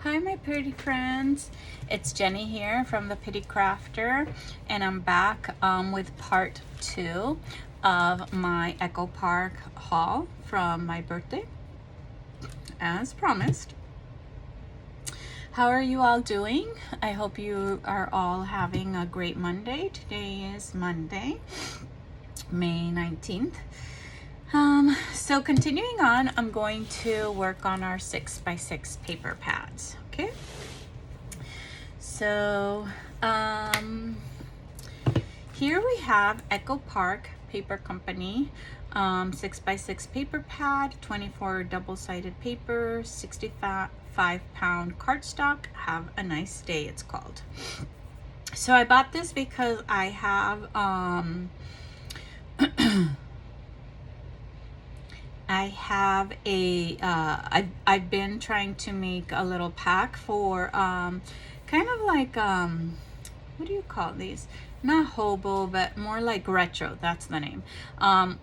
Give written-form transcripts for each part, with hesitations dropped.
Hi my pretty friends, it's Jenny here from the Pittie Crafter, and I'm back with part 2 of my Echo Park haul from my birthday, as promised. How are you all doing? I hope you are all having a great Monday. Today is Monday, May 19th. So continuing on, I'm going to work on our 6x6 paper pads, okay? So here we have Echo Park Paper Company 6x6 paper pad, 24 double-sided paper, 65-pound cardstock. Have a nice day, it's called. So I bought this because I have I've been trying to make a little pack for kind of like what do you call these? Not hobo, but more like retro. That's the name.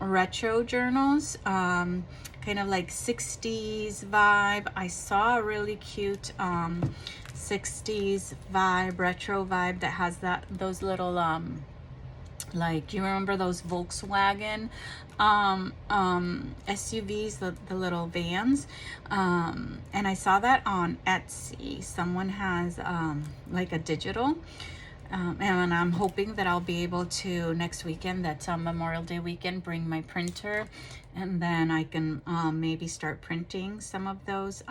Retro journals, kind of like 60s vibe. I saw a really cute 60s vibe, retro vibe that has those little like, you remember those Volkswagen SUVs, the little vans, and I saw that on Etsy. Someone has like a digital, and I'm hoping that I'll be able to next weekend, that's Memorial Day weekend, bring my printer, and then I can maybe start printing some of those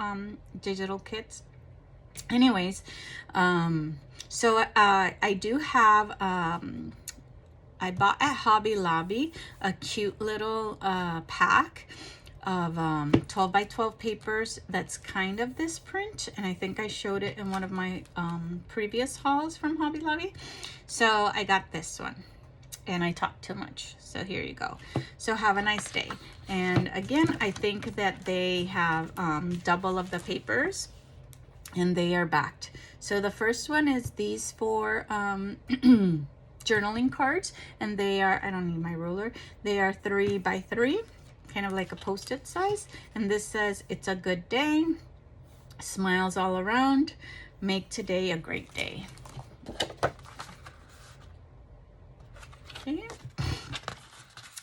digital kits. Anyways, so I do have I bought at Hobby Lobby a cute little pack of 12 by 12 papers that's kind of this print, and I think I showed it in one of my previous hauls from Hobby Lobby. So I got this one, and I talked too much, so here you go. So have a nice day. And again, I think that they have double of the papers, and they are backed. So the first one is these 4 journaling cards, and they are, I don't need my ruler, they are 3 by 3, kind of like a post-it size, and this says, "It's a good day, smiles all around, make today a great day." Okay.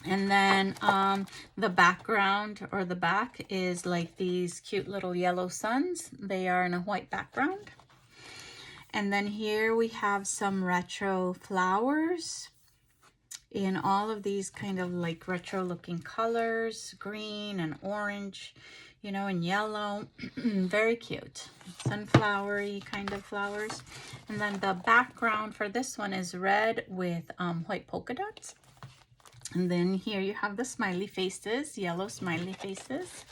And then the background, or the back, is like these cute little yellow suns. They are in a white background. And then here we have some retro flowers in all of these kind of like retro looking colors, green and orange, you know, and yellow. Very cute. Sunflowery kind of flowers. And then the background for this one is red with white polka dots. And then here you have the smiley faces, yellow smiley faces.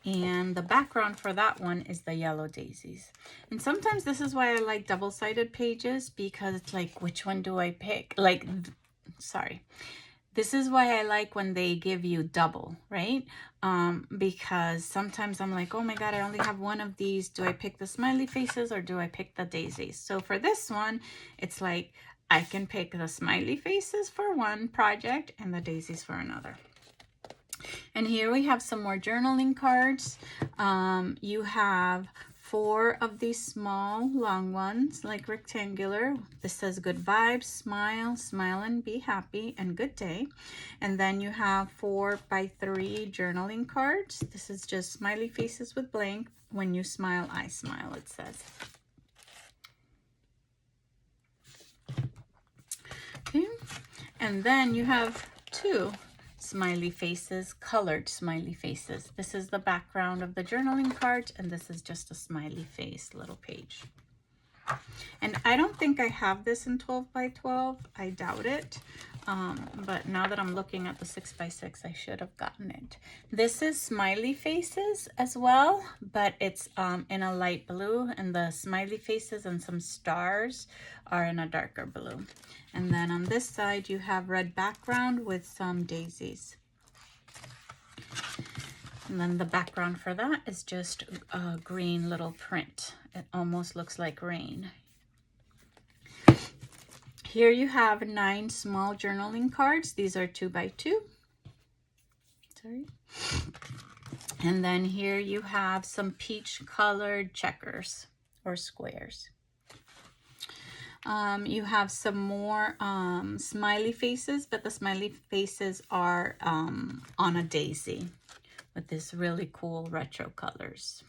And the background for that one is the yellow daisies. And sometimes this is why I like double-sided pages, because it's like, which one do I pick? Like, sorry. This is why I like when they give you double, right? Because sometimes I'm like, oh my God, I only have one of these. Do I pick the smiley faces or do I pick the daisies? So for this one, it's like, I can pick the smiley faces for one project and the daisies for another. And here we have some more journaling cards. You have 4 of these small long ones, like rectangular. This says good vibes, smile, smile and be happy, and good day. And then you have 4 by 3 journaling cards. This is just smiley faces with blank. When you smile, I smile, it says. Okay. And then you have 2 smiley faces, colored smiley faces. This is the background of the journaling card, and this is just a smiley face little page. And I don't think I have this in 12 by 12. I doubt it. But now that I'm looking at the 6 by 6, I should have gotten it. This is smiley faces as well, but it's in a light blue, and the smiley faces and some stars are in a darker blue. And then on this side, you have red background with some daisies. And then the background for that is just a green little print. It almost looks like rain. Here you have 9 small journaling cards. These are 2 by 2. Sorry. And then here you have some peach colored checkers or squares. You have some more smiley faces, but the smiley faces are on a daisy with this really cool retro colors.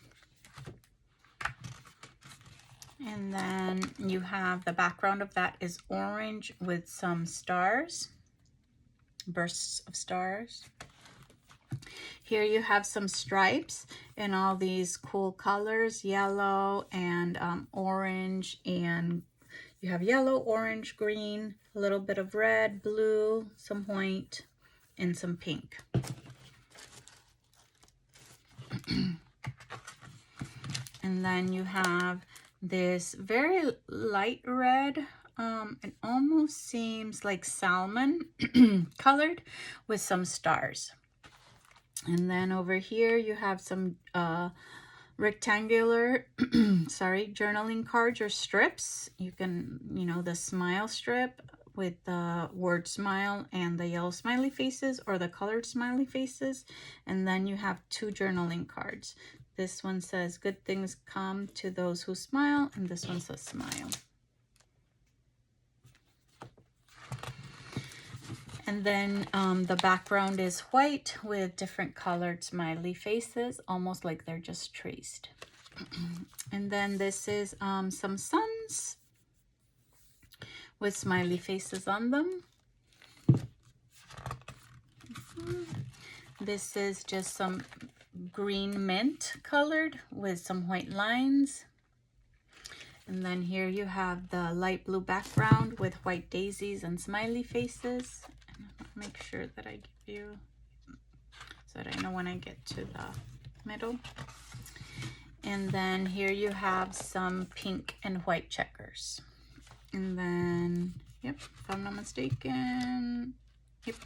And then you have the background of that is orange with some stars, bursts of stars. Here you have some stripes in all these cool colors, yellow and orange, and you have yellow, orange, green, a little bit of red, blue, some white, and some pink. And then you have this very light red, it almost seems like salmon colored with some stars. And then over here you have some rectangular journaling cards or strips. You can, the smile strip with the word smile and the yellow smiley faces, or the colored smiley faces. And then you have two journaling cards. This one says good things come to those who smile, and this one says smile. And then the background is white with different colored smiley faces, almost like they're just traced. And then this is some suns with smiley faces on them. This is just some green mint colored with some white lines. And then here you have the light blue background with white daisies and smiley faces. Make sure that I give you so that I know when I get to the middle. And then here you have some pink and white checkers. And then, yep, if I'm not mistaken, yep,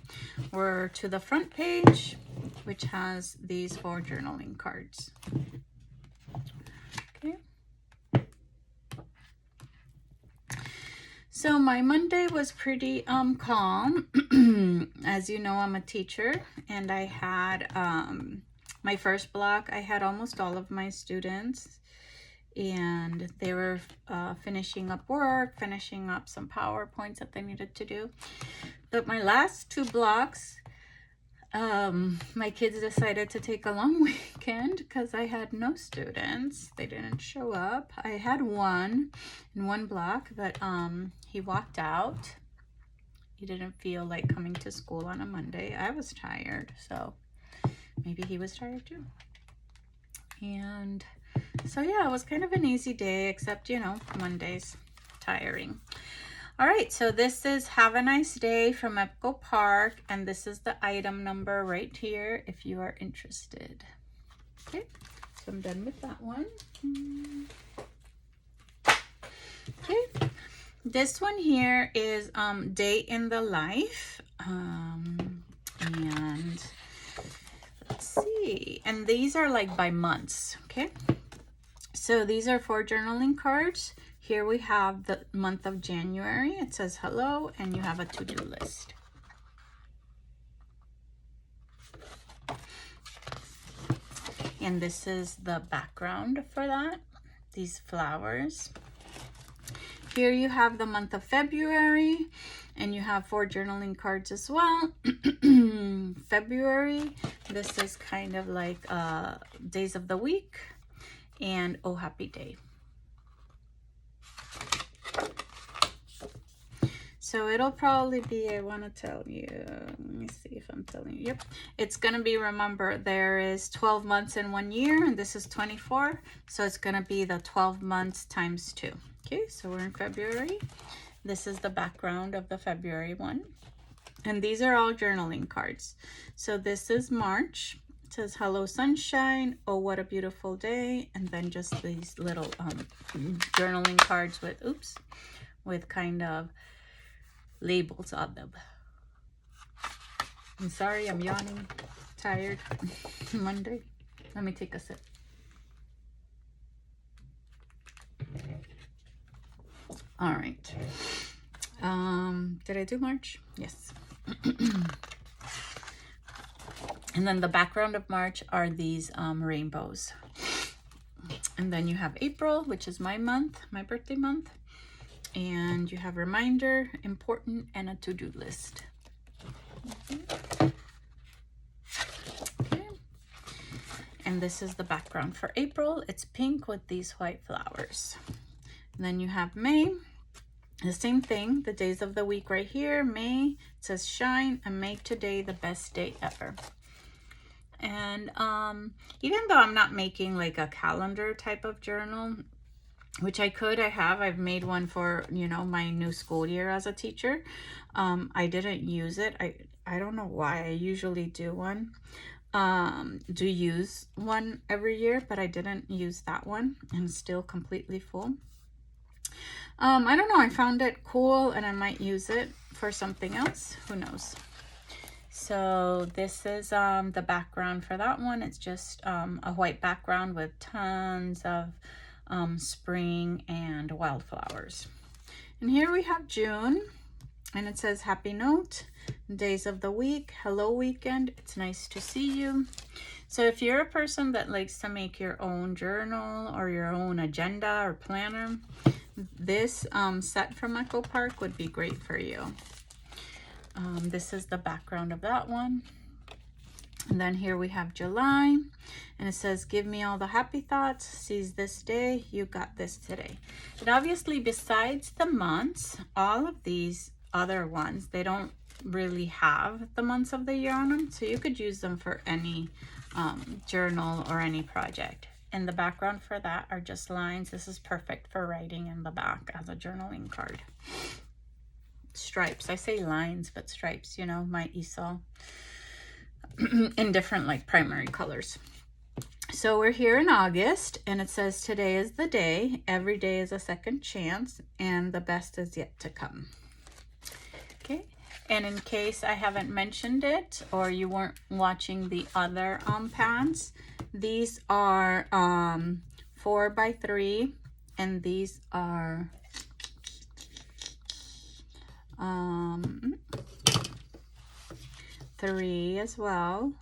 we're to the front page, which has these 4 journaling cards. Okay. So my Monday was pretty calm. As you know, I'm a teacher, and I had my first block. I had almost all of my students, and they were finishing up work, finishing up some PowerPoints that they needed to do. But my last 2 blocks, my kids decided to take a long weekend because I had no students. They didn't show up. I had one in one block, but he walked out. He didn't feel like coming to school on a Monday. I was tired, so maybe he was tired too. And so yeah, it was kind of an easy day, except, Monday's tiring. All right, so this is Have a Nice Day from Epco Park, and this is the item number right here if you are interested. Okay, so I'm done with that one. Okay, this one here is Day in the Life, and let's see, and these are like by months. Okay, so these are 4 journaling cards. Here we have the month of January. It says hello, and you have a to-do list. And this is the background for that, these flowers. Here you have the month of February, and you have 4 journaling cards as well. February, this is kind of like days of the week, and oh, happy day. So it'll probably be, I want to tell you, let me see if I'm telling you. Yep, it's going to be, remember, there is 12 months in 1 year, and this is 24. So it's going to be the 12 months times 2. Okay, so we're in February. This is the background of the February one. And these are all journaling cards. So this is March. It says, hello, sunshine. Oh, what a beautiful day. And then just these little journaling cards with, with kind of labels on them. I'm sorry, I'm yawning, tired. Monday. Let me take a sip. All right. Did I do March? Yes. And then the background of March are these rainbows. And then you have April, which is my month, my birthday month. And you have reminder, important, and a to-do list. Okay. And this is the background for April. It's pink with these white flowers. And then you have May. The same thing, the days of the week right here. May, it says shine and make today the best day ever. And even though I'm not making like a calendar type of journal, which I've made one for, you know, my new school year as a teacher. I didn't use it. I don't know why. I usually do use one every year, but I didn't use that one, and it's still completely full. I don't know. I found it cool and I might use it for something else. Who knows? So this is the background for that one. It's just a white background with tons of spring and wildflowers. And here we have June, and it says happy note, days of the week, hello weekend, it's nice to see you. So if you're a person that likes to make your own journal or your own agenda or planner, this set from Echo Park would be great for you. This is the background of that one. And then here we have July, and it says, give me all the happy thoughts, seize this day, you got this today. And obviously, besides the months, all of these other ones, they don't really have the months of the year on them, so you could use them for any journal or any project. And the background for that are just lines. This is perfect for writing in the back as a journaling card. Stripes, I say lines, but stripes, you know, my easel. In different like primary colors. So we're here in August, and it says today is the day, every day is a second chance, and the best is yet to come. Okay, and in case I haven't mentioned it or you weren't watching the other pads, these are 4x3, and these are 3 as well,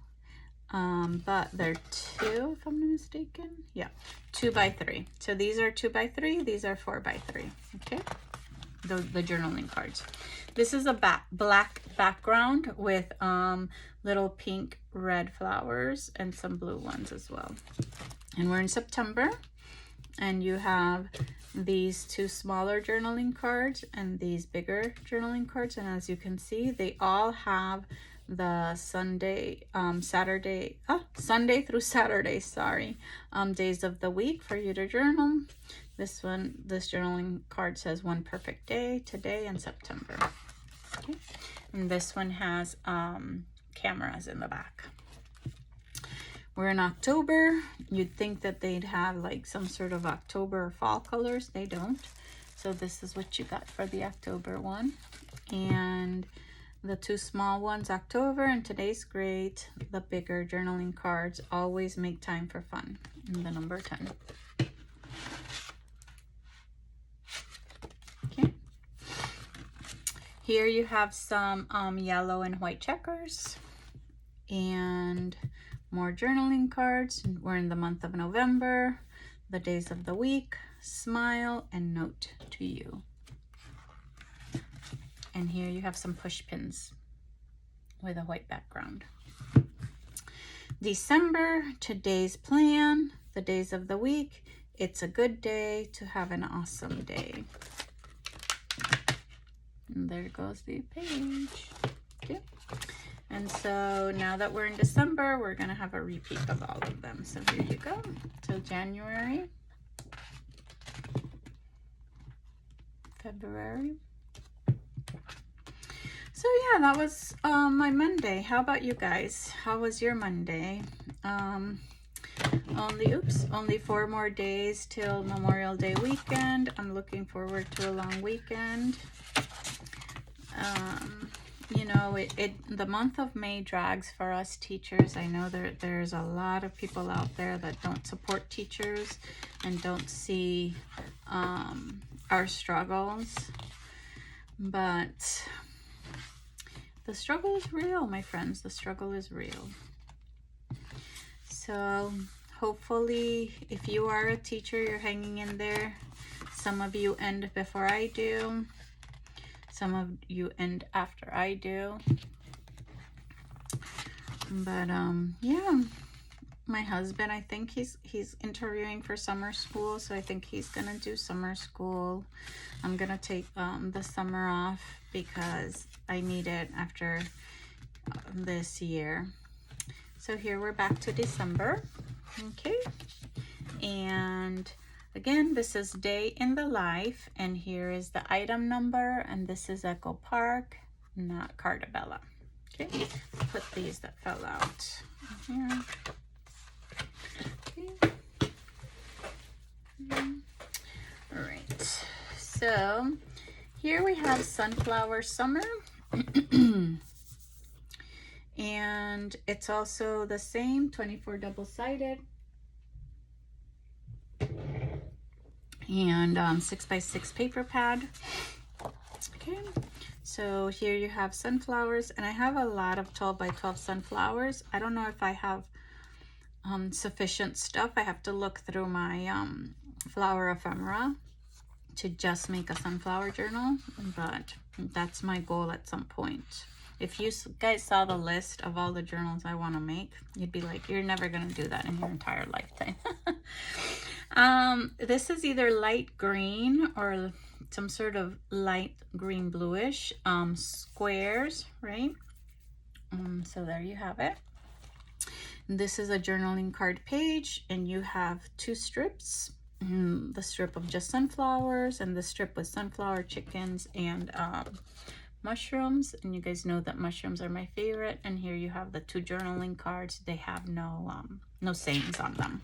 but they're 2 if I'm not mistaken. Yeah, 2x3. So these are 2x3, these are 4x3. Okay, the journaling cards. This is a black background with little pink red flowers and some blue ones as well. And we're in September, and you have these 2 smaller journaling cards and these bigger journaling cards, and as you can see, they all have the Sunday through Saturday, days of the week for you to journal. This journaling card says one perfect day, today in September. Okay, and this one has cameras in the back. We're in October. You'd think that they'd have like some sort of October or fall colors. They don't. So this is what you got for the October one. And the 2 small ones, October and today's great. The bigger journaling cards, always make time for fun. And the number 10. Okay. Here you have some yellow and white checkers. And more journaling cards. We're in the month of November. The days of the week, smile, and note to you. And here you have some push pins with a white background. December, today's plan, the days of the week. It's a good day to have an awesome day. And there goes the page. Okay. And so now that we're in December, we're going to have a repeat of all of them. So here you go. So January, February. So yeah, that was my Monday. How about you guys? How was your Monday? Only 4 more days till Memorial Day weekend. I'm looking forward to a long weekend. You know, the month of May drags for us teachers. I know there's a lot of people out there that don't support teachers and don't see our struggles, but the struggle is real, my friends. The struggle is real. So hopefully, if you are a teacher, you're hanging in there. Some of you end before I do. Some of you end after I do. But yeah, my husband, I think he's interviewing for summer school, so I think he's gonna do summer school. I'm gonna take the summer off because I need it after this year. So here we're back to December. Okay, and again, this is day in the life, and here is the item number, and this is Echo Park, not Cardabella. Okay, put these that fell out here. Okay. All right, so here we have Sunflower Summer. And it's also the same 24 double-sided and 6x6 paper pad. Okay, so here you have sunflowers, and I have a lot of 12 by 12 sunflowers. I don't know if I have sufficient stuff. I have to look through my flower ephemera to just make a sunflower journal, but that's my goal at some point. If you guys saw the list of all the journals I want to make, you'd be like, you're never going to do that in your entire lifetime. This is either light green or some sort of light green bluish squares, right? So there you have it. This is a journaling card page, and you have two strips. The strip of just sunflowers and the strip with sunflower, chickens, and mushrooms. And you guys know that mushrooms are my favorite. And here you have the two journaling cards. They have no sayings on them.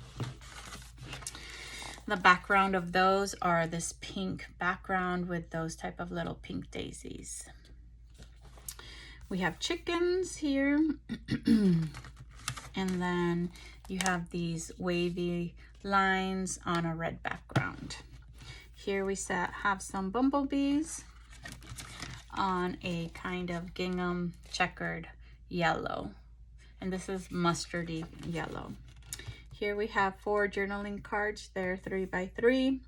The background of those are this pink background with those type of little pink daisies. We have chickens here. And then you have these wavy lines on a red background. Here we have some bumblebees on a kind of gingham checkered yellow, and this is mustardy yellow. Here we have 4 journaling cards. They're 3 by 3,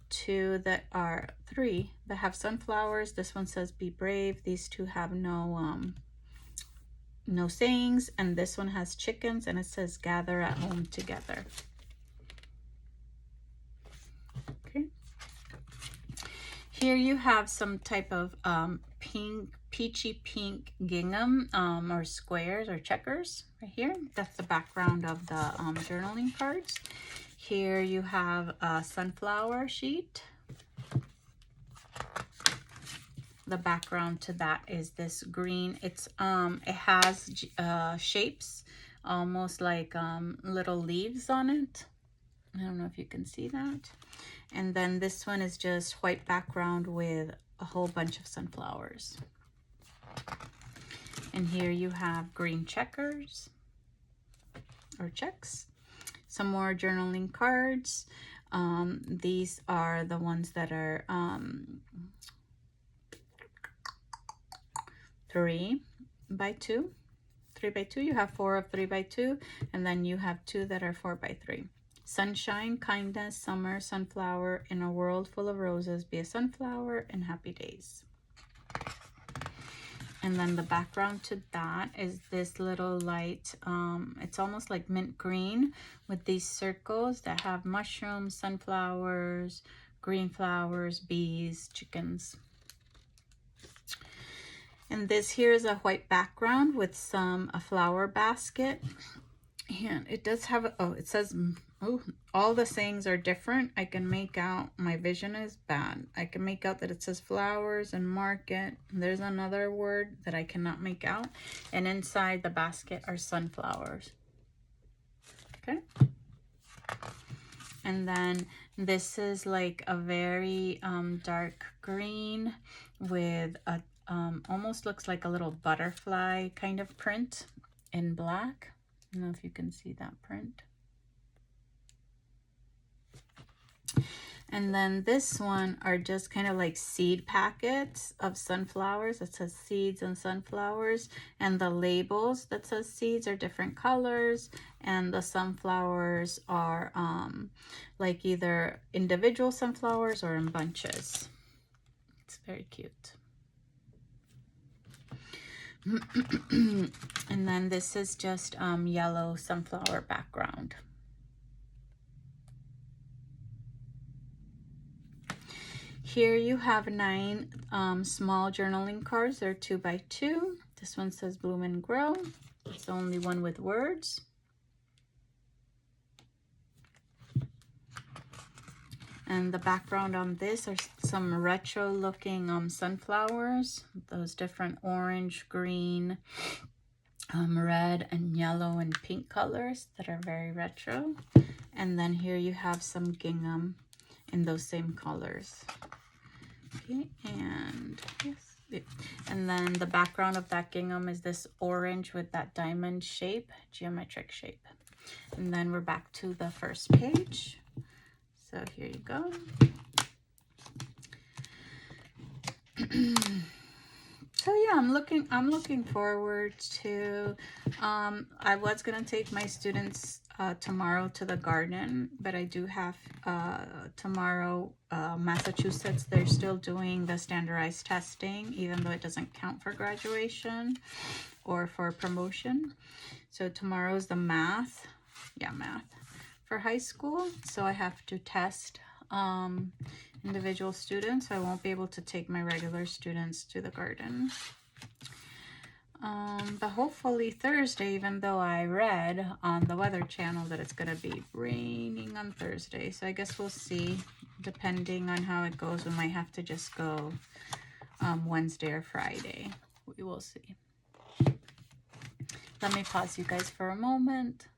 2 that are 3 that have sunflowers. This one says be brave. These 2 have no sayings, and this one has chickens, and it says gather at home together. Okay, here you have some type of peachy pink gingham or squares or checkers right here. That's the background of the journaling cards. Here you have a sunflower sheet. The background to that is this green. It has shapes almost like little leaves on it. I don't know if you can see that. And then this one is just white background with a whole bunch of sunflowers. And here you have green checkers or checks. Some more journaling cards. These are the ones that are 3 by 2. 3 by 2. You have 4 of 3 by 2, and then you have 2 that are 4 by 3. Sunshine, kindness, summer, sunflower, in a world full of roses, be a sunflower, and happy days. And then the background to that is this little light, it's almost like mint green with these circles that have mushrooms, sunflowers, green flowers, bees, chickens. And this here is a white background with a flower basket. And it does have, it says, all the sayings are different. I can make out, my vision is bad. I can make out that it says flowers and market. There's another word that I cannot make out. And inside the basket are sunflowers. Okay. And then this is like a very dark green with a, almost looks like a little butterfly kind of print in black. I don't know if you can see that print. And then this one are just kind of like seed packets of sunflowers. It says seeds and sunflowers, and the labels that says seeds are different colors, and the sunflowers are like either individual sunflowers or in bunches. It's very cute. And then this is just yellow sunflower background. Here you have 9 small journaling cards. They're 2 by 2. This one says Bloom and Grow. It's the only one with words. And the background on this are some retro looking sunflowers. Those different orange, green, red and yellow and pink colors that are very retro. And then here you have some gingham in those same colors. Okay, and yes, and then the background of that gingham is this orange with that diamond shape, geometric shape. And then we're back to the first page. So here you go. So yeah, I'm looking forward to, I was gonna take my students tomorrow to the garden, but I do have tomorrow, Massachusetts, they're still doing the standardized testing, even though it doesn't count for graduation or for promotion. So tomorrow is the math for high school. So I have to test individual students. I won't be able to take my regular students to the garden. But hopefully Thursday, even though I read on the Weather Channel that it's going to be raining on Thursday. So I guess we'll see, depending on how it goes. We might have to just go Wednesday or Friday. We will see. Let me pause you guys for a moment.